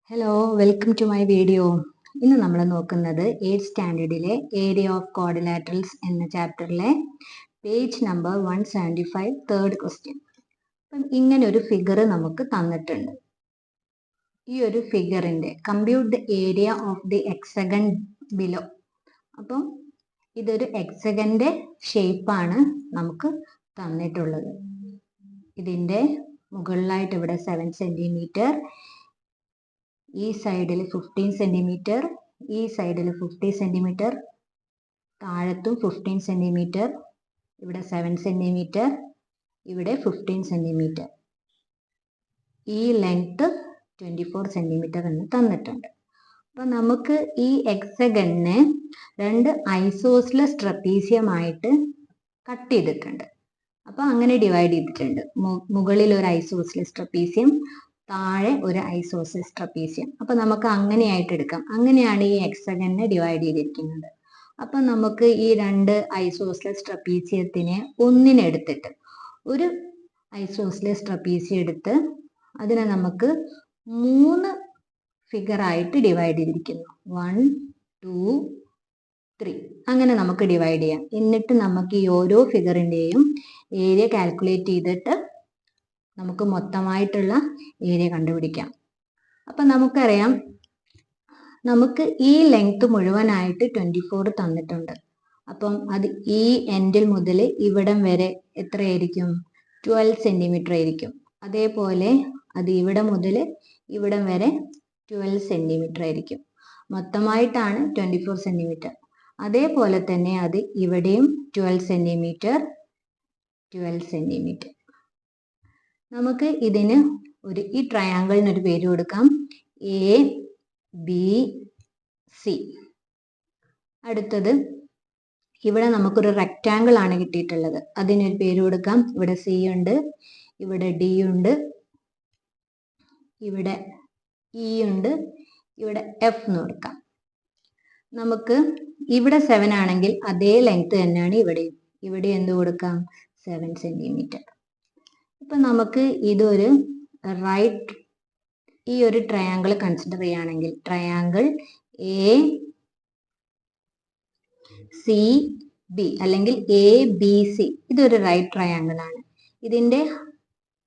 Hello, welcome to my video. ഇന്ന് നമ്മൾ നോക്കുന്നത് 8th സ്റ്റാൻഡേർഡിലെ ഏരിയ ഓഫ് ക്വാഡ്രിലാറ്ററൽസ് എന്ന ചാപ്റ്ററിലെ പേജ് നമ്പർ 175 തേർഡ് ക്വസ്റ്റ്യൻ. അപ്പം ഇങ്ങനെ ഒരു ഫിഗർ നമുക്ക് തന്നിട്ടുണ്ട്. ഈ ഒരു ഫിഗറിന്റെ compute the area of the hexagon below. അപ്പം ഇതൊരു ഹെക്സഗന്റെ ഷേപ്പാണ് നമുക്ക് തന്നിട്ടുള്ളത്. ഇതിന്റെ മുകളിലായിട്ട് ഇവിടെ 7 സെന്റിമീറ്റർ, ഈ സൈഡിൽ 15 സെന്റിമീറ്റർ, ഈ സൈഡിൽ 50 സെന്റിമീറ്റർ, താഴത്തും 15 സെന്റിമീറ്റർ, ഇവിടെ 7 സെന്റിമീറ്റർ, ഇവിടെ 15 സെന്റിമീറ്റർ. ഈ ലെങ്ത് 24 സെന്റിമീറ്റർ എന്ന് തന്നിട്ടുണ്ട്. അപ്പൊ നമുക്ക് ഈ ഹെക്സഗണിനെ രണ്ട് ഐസോസ്ലസ് ട്രപ്പീസിയമായിട്ട് കട്ട് ചെയ്തിട്ടുണ്ട്. അപ്പൊ അങ്ങനെ ഡിവൈഡ് ചെയ്തിട്ടുണ്ട്. മുകളിൽ ഒരു ഐസോസ്ലസ് ട്രപ്പീസിയം, താഴെ ഒരു ഐസോസ്ലസ് ട്രപ്പീസിയം. അപ്പൊ നമുക്ക് അങ്ങനെയായിട്ട് എടുക്കാം. അങ്ങനെയാണ് ഈ ഹെക്സഗണിനെ ഡിവൈഡ് ചെയ്തിരിക്കുന്നത്. അപ്പൊ നമുക്ക് ഈ രണ്ട് ഐസോസ്ലസ് ട്രപ്പീസിയത്തിനെ ഒന്നിനെടുത്തിട്ട് ഒരു ഐസോസ്ലസ് ട്രപ്പീസിയം എടുത്ത് അതിനെ നമുക്ക് 3 ഫിഗറായിട്ട് ഡിവൈഡ് ചെയ്തിരിക്കുന്നു. 1, 2, 3 അങ്ങനെ നമുക്ക് ഡിവൈഡ് ചെയ്യാം. എന്നിട്ട് നമുക്ക് ഈ ഓരോ ഫിഗറിന്റെയും ഏരിയ കാൽക്കുലേറ്റ് ചെയ്തിട്ട് നമുക്ക് മൊത്തമായിട്ടുള്ള ഏരിയ കണ്ടുപിടിക്കാം. അപ്പൊ നമുക്കറിയാം, നമുക്ക് ഈ ലെങ്ത് മുഴുവനായിട്ട് 24 തന്നിട്ടുണ്ട്. അപ്പം അത് ഈ എൻഡിൽ മുതൽ ഇവിടം വരെ എത്രയായിരിക്കും? 12 സെന്റിമീറ്റർ ആയിരിക്കും. അതേപോലെ അത് ഇവിടെ മുതൽ ഇവിടം വരെ 12 സെന്റിമീറ്റർ ആയിരിക്കും. മൊത്തമായിട്ടാണ് 24 സെന്റിമീറ്റർ. അതേപോലെ തന്നെ അത് ഇവിടെയും 12 സെന്റിമീറ്റർ, 12 സെന്റിമീറ്റർ. നമുക്ക് ഇതിന് ഈ ട്രയാങ്കിളിന് ഒരു പേര് കൊടുക്കാം, എ ബി സി. അടുത്തത് ഇവിടെ നമുക്കൊരു റെക്റ്റാങ്കിൾ ആണ് കിട്ടിയിട്ടുള്ളത്. അതിനൊരു പേര് കൊടുക്കാം. ഇവിടെ സി ഉണ്ട്, ഇവിടെ ഡി ഉണ്ട്, ഇവിടെ ഇ ഉണ്ട്, ഇവിടെ എഫ് എന്ന് കൊടുക്കാം. നമുക്ക് ഇവിടെ 7 ആണെങ്കിൽ അതേ ലെങ്ത് തന്നെയാണ് ഇവിടെയും. ഇവിടെ എന്ത് കൊടുക്കാം? 7 സെന്റിമീറ്റർ. ഇപ്പൊ നമുക്ക് ഇതൊരു ഈ ഒരു ട്രയാങ്കിൾ കൺസിഡർ ചെയ്യുകയാണെങ്കിൽ, ട്രയാങ്കിൾ എ സി ബി അല്ലെങ്കിൽ എ ബി സി, ഇതൊരു റൈറ്റ് ട്രയാങ്കിൾ ആണ്. ഇതിന്റെ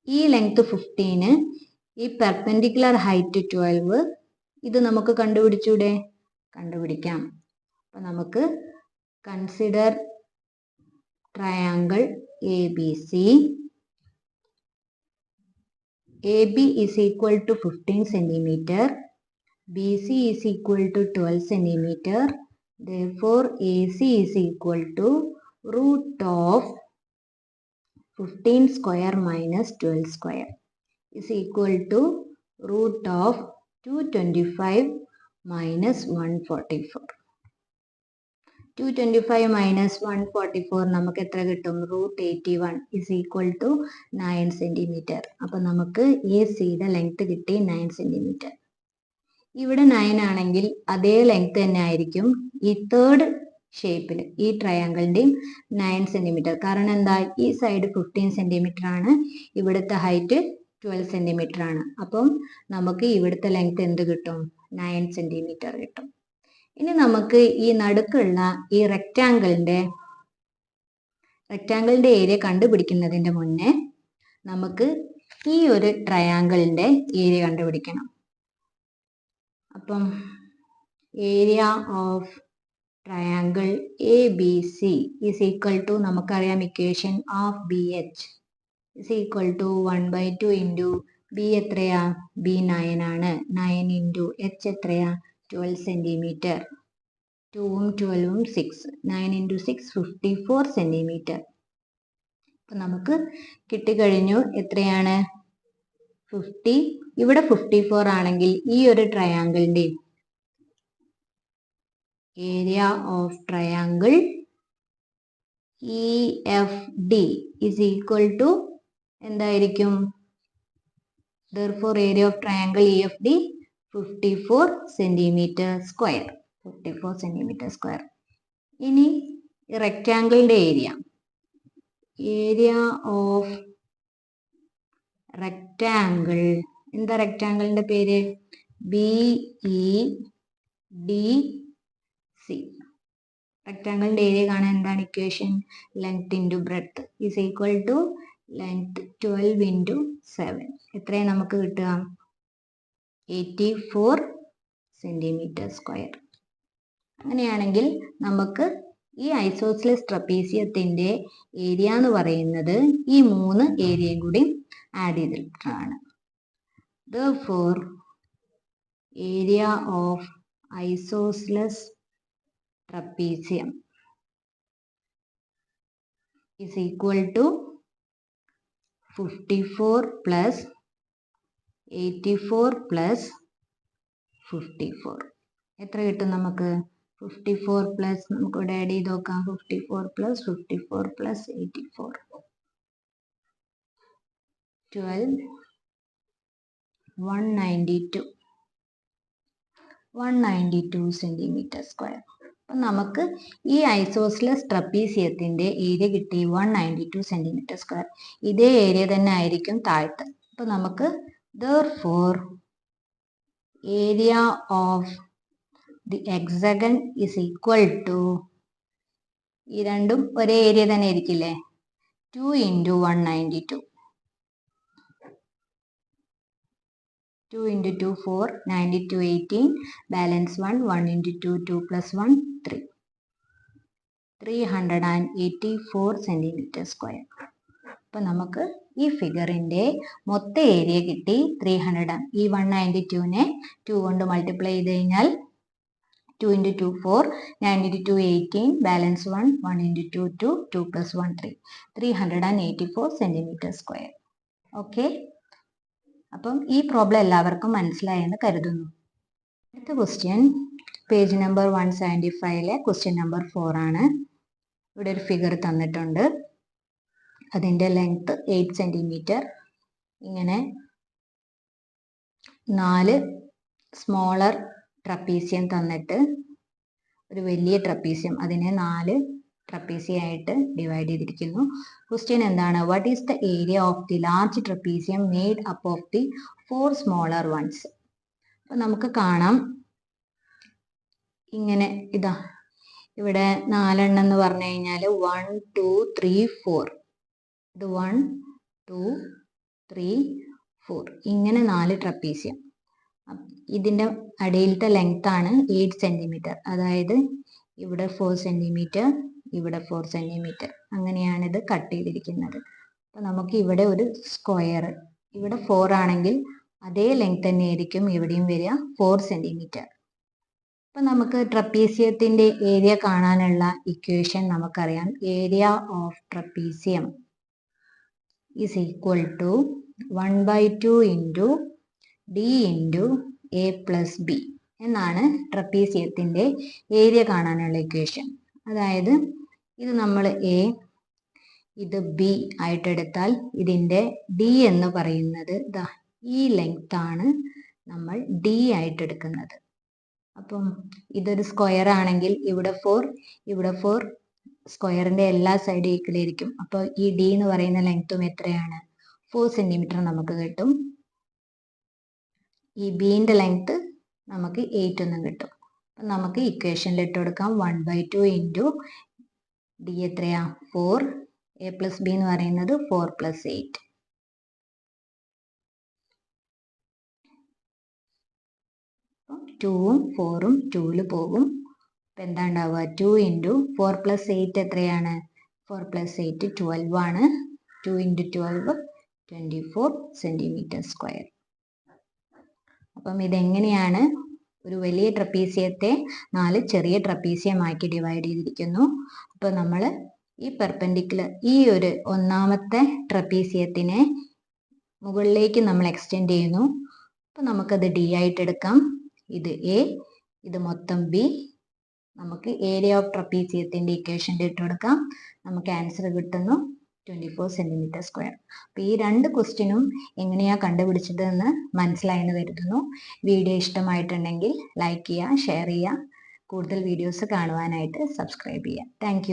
ഈ ലെങ്ത് 15, ഈ പെർപെൻഡിക്കുലർ ഹൈറ്റ് 12. ഇത് നമുക്ക് കണ്ടുപിടിച്ചൂടെ? കണ്ടുപിടിക്കാം. അപ്പൊ നമുക്ക് consider triangle A B C. AB is equal to 15 centimeter, BC is equal to 12 centimeter. Therefore, AC is equal to root of 15 square minus 12 square is equal to root of 225 minus 144. 225 minus 144 നമുക്ക് എത്ര കിട്ടും? Root 81 is equal to 9 centimetre. അപ്പൊ നമുക്ക് A സിയുടെ length കിട്ടി 9 centimetre. ഇവിടെ 9 ആണെങ്കിൽ അതേ ലെങ്ത് തന്നെ ആയിരിക്കും ഈ തേർഡ് ഷേപ്പിൽ, ഈ ട്രയാങ്കിളിന്റെയും 9 സെന്റിമീറ്റർ. കാരണം എന്താ? ഈ സൈഡ് 15 സെന്റിമീറ്റർ ആണ്, ഇവിടുത്തെ ഹൈറ്റ് 12 സെന്റിമീറ്റർ ആണ്. അപ്പം നമുക്ക് ഇവിടുത്തെ ലെങ്ത് എന്ത് കിട്ടും? 9 സെന്റിമീറ്റർ കിട്ടും. ഇനി നമുക്ക് ഈ നടുക്കുള്ള ഈ റെക്റ്റാങ്കിളിന്റെ ഏരിയ കണ്ടുപിടിക്കുന്നതിന്റെ മുന്നേ നമുക്ക് ഈ ഒരു ട്രയാങ്കിളിന്റെ ഏരിയ കണ്ടുപിടിക്കണം. അപ്പം area of triangle A B C is equal to, നമുക്കറിയാം equation of B H is equal to 1/2 into B എത്രയാ? ബി 9 ആണ്. 9 ഇൻറ്റു എച്ച് എത്രയാ? 12 സെന്റിമീറ്റർ. 2ഉം 12ഉം 6. 9 ഇൻറ്റു 6 54 സെന്റിമീറ്റർ. അപ്പൊ നമുക്ക് കിട്ടിക്കഴിഞ്ഞു. എത്രയാണ്? 50. ഇവിടെ 54 ആണെങ്കിൽ ഈ ഒരു ട്രയാങ്കിളിന്റെ area of triangle EFD is equal to എന്തായിരിക്കും? Therefore, area of triangle EFD 54 centimetre square. 54 centimetre square. ഇനി റെക്റ്റാങ്കിളിന്റെ ഏരിയ ഓഫ് റെക്റ്റാങ്കിൾ, എന്താ റെക്റ്റാങ്കിളിന്റെ പേര്? BEDC. റെക്ടാങ്കിളിന്റെ ഏരിയ കാണാൻ എന്താണ് equation? Length into breadth is equal to length 12 into 7. എത്രയാണ് നമുക്ക് കിട്ടുക? 84 സെന്റിമീറ്റർ സ്ക്വയർ. അങ്ങനെയാണെങ്കിൽ നമുക്ക് ഈ ഐസോസ്ലിസ് ട്രപ്പീസിയത്തിന്റെ ഏരിയ എന്ന് പറയുന്നത് ഈ 3 ഏരിയയും കൂടി ആഡ് ചെയ്തിട്ടാണ്. Therefore, area of isosceles trapezium is equal to 54 plus 84 plus 54. എത്ര കിട്ടും നമുക്ക്? 54 പ്ലസ് നമുക്ക് ഇവിടെ ആഡ് ചെയ്ത് നോക്കാം. 54 പ്ലസ് 54 പ്ലസ് 84 12 192 സെന്റിമീറ്റർ സ്ക്വയർ. അപ്പം നമുക്ക് ഈ ഐസോസ്ലിസ് ട്രപ്പീസിയത്തിന്റെ ഏരിയ കിട്ടി 192 സെന്റിമീറ്റർ സ്ക്വയർ. ഇതേ ഏരിയ തന്നെ ആയിരിക്കും താഴത്ത്. അപ്പം നമുക്ക് therefore area of the hexagon is equal to, ഈ രണ്ടും ഒരേ ഏരിയ തന്നെ ആയിരിക്കില്ലേ, 2 into 192. 2 into 2 4, 92 18, balance 1, 1 into 2 2 plus 1 3. 384 centimetre square. അപ്പം നമുക്ക് ഈ ഫിഗറിന്റെ മൊത്ത ഏരിയ കിട്ടി 300. ഈ 192നെ 2 കൊണ്ട് മൾട്ടിപ്ലൈ ചെയ്ത് കഴിഞ്ഞാൽ 2 into 2 4, 92 18, balance 1, 1 into 2 2, 2 plus 1 3. 384 centimetre square. Okay, അപ്പം ഈ പ്രോബ്ലം എല്ലാവർക്കും മനസ്സിലായെന്ന് കരുതുന്നു. അടുത്ത question page number 175 question number 4 ആണ്. ഇവിടെ ഒരു ഫിഗർ തന്നിട്ടുണ്ട്. അതിൻ്റെ ലെങ്ത് 8 സെന്റിമീറ്റർ. ഇങ്ങനെ 4 സ്മോളർ ട്രപ്പീസിയം തന്നിട്ട് ഒരു വലിയ ട്രപ്പീസിയം, അതിനെ 4 ട്രപ്പീസിയായിട്ട് ഡിവൈഡ് ചെയ്തിരിക്കുന്നു. ക്വസ്റ്റ്യൻ എന്താണ്? What is the area of the large trapezium made up of the 4 smaller ones? അപ്പം നമുക്ക് കാണാം, ഇങ്ങനെ ഇതാ ഇവിടെ 4 എന്ന് പറഞ്ഞു കഴിഞ്ഞാൽ 1 2 3 4, ഇത് 1 2 3 4, ഇങ്ങനെ 4 ട്രപ്പീസിയം. ഇതിൻ്റെ അടിയിലത്തെ ലെങ്ത് ആണ് 8 സെന്റിമീറ്റർ. അതായത് ഇവിടെ 4 സെന്റിമീറ്റർ, ഇവിടെ 4 സെന്റിമീറ്റർ, അങ്ങനെയാണ് ഇത് കട്ട് ചെയ്തിരിക്കുന്നത്. അപ്പം നമുക്ക് ഇവിടെ ഒരു സ്ക്വയർ, ഇവിടെ 4 ആണെങ്കിൽ അതേ ലെങ്ത് തന്നെ ആയിരിക്കും ഇവിടെയും വരിക, 4 സെന്റിമീറ്റർ. അപ്പം നമുക്ക് ട്രപ്പീസിയത്തിന്റെ ഏരിയ കാണാനുള്ള ഇക്വേഷൻ നമുക്കറിയാം. Area of trapezium is equal to 1/2 into D into A plus B എന്നാണ് ട്രപ്പീസിയത്തിന്റെ ഏരിയ കാണാനുള്ള ഇക്വേഷൻ. അതായത് ഇത് നമ്മൾ എ, ഇത് ബി ആയിട്ടെടുത്താൽ ഇതിൻ്റെ ഡി എന്ന് പറയുന്നത് ഈ ലെങ്ത് ആണ് നമ്മൾ ഡി ആയിട്ടെടുക്കുന്നത്. അപ്പം ഇതൊരു സ്ക്വയർ ആണെങ്കിൽ ഇവിടെ 4 ഇവിടെ 4, സ്ക്വയറിന്റെ എല്ലാ സൈഡും ഈക്വൽ ആയിരിക്കും. അപ്പോൾ ഈ ഡി എന്ന് പറയുന്ന ലെങ്ത്തും എത്രയാണ്? 4 സെന്റിമീറ്റർ നമുക്ക് കിട്ടും. ഈ ബിന്റെ ലെങ്ത് നമുക്ക് 8 എന്നും കിട്ടും. അപ്പം നമുക്ക് ഇക്വേഷനിൽ ഇട്ട് കൊടുക്കാം 1/2 ഇൻറ്റു ഡി എത്രയാ? 4, എ പ്ലസ് ബി എന്ന് പറയുന്നത് 4 + 8. അപ്പം 2ഉം 4ഉം 2ൽ പോകും. അപ്പം എന്താ ഉണ്ടാവുക? 2 ഇൻറ്റു 4 + 8 എത്രയാണ്? 4 + 8 12 ആണ്. 2 ഇൻറ്റു 12 24 സെന്റിമീറ്റർ സ്ക്വയർ. അപ്പം ഇതെങ്ങനെയാണ് ഒരു വലിയ ട്രപ്പീസിയത്തെ 4 ചെറിയ ട്രപ്പീസിയമാക്കി ഡിവൈഡ് ചെയ്തിരിക്കുന്നു. അപ്പോൾ നമ്മൾ ഈ പെർപെൻഡിക്കുലർ ഈ ഒരു ഒന്നാമത്തെ ട്രപ്പീസിയത്തിനെ മുകളിലേക്ക് നമ്മൾ എക്സ്റ്റെൻഡ് ചെയ്യുന്നു. അപ്പോൾ നമുക്കത് ഡി ആയിട്ട് എടുക്കാം. ഇത് എ, ഇത് മൊത്തം ബി. നമുക്ക് ഏരിയ ഓഫ് ട്രപ്പീസിയത്തിന്റെ ഇക്വേഷനിൽ ഇട്ട് കൊടുക്കാം. നമുക്ക് ആൻസർ കിട്ടുന്നു 24 സെന്റിമീറ്റർ സ്ക്വയർ. അപ്പോൾ ഈ 2 ക്വസ്റ്റ്യനും എങ്ങനെയാണ് കണ്ടുപിടിച്ചതെന്ന് മനസ്സിലായെന്ന് കരുതുന്നു. വീഡിയോ ഇഷ്ടമായിട്ടുണ്ടെങ്കിൽ ലൈക്ക് ചെയ്യുക, ഷെയർ ചെയ്യുക. കൂടുതൽ വീഡിയോസ് കാണുവാനായിട്ട് സബ്സ്ക്രൈബ് ചെയ്യുക. താങ്ക്